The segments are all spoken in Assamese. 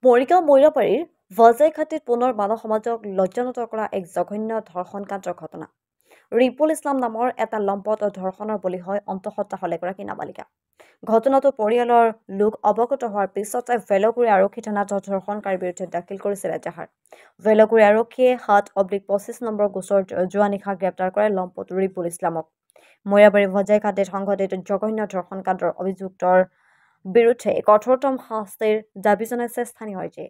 মৰিগাঁও মৈৰাবাৰীৰ ভজাইঘাটীত পুনৰ মানৱ সমাজক লজ্জানত কৰা এক জঘন্য ধৰ্ষণকাণ্ডৰ ঘটনা। ৰিপুল ইছলাম নামৰ এটা লম্পট ধৰ্ষণৰ বলি হয় অন্তঃসত্ত্বা হল এগৰাকী নাবালিকা। ঘটনাটো পৰিয়ালৰ লোক অৱগত হোৱাৰ পিছতে ভেলগুৰি আৰক্ষী থানাত ধৰ্ষণকাৰীৰ বিৰুদ্ধে দাখিল কৰিছিল এজাহাৰ। ভেলগুৰি আৰক্ষীয়ে ৭/25 নম্বৰ গোচৰ যোৱা নিশা গ্ৰেপ্তাৰ কৰে লম্পট ৰিপুল ইছলামক। মৈৰাবাৰী ভজাইঘাটীত সংঘটিত জঘন্য ধৰ্ষণকাণ্ডৰ অভিযুক্তৰ বিৰুদ্ধে কঠোৰতম শাস্তিৰ দাবী জনাইছে স্থানীয় ৰাইজে।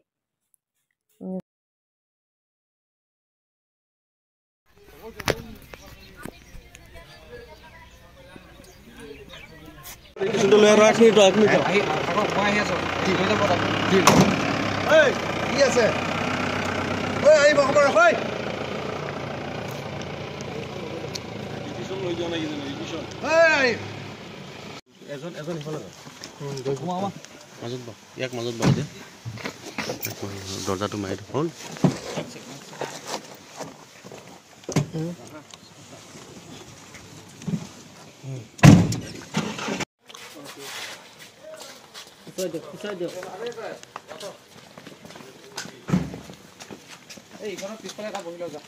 দৰজাটো মাৰি হ'ল পিছফালে এটা বহি লৈ যা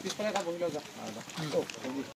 পিছফালে এটা বহি লৈ যা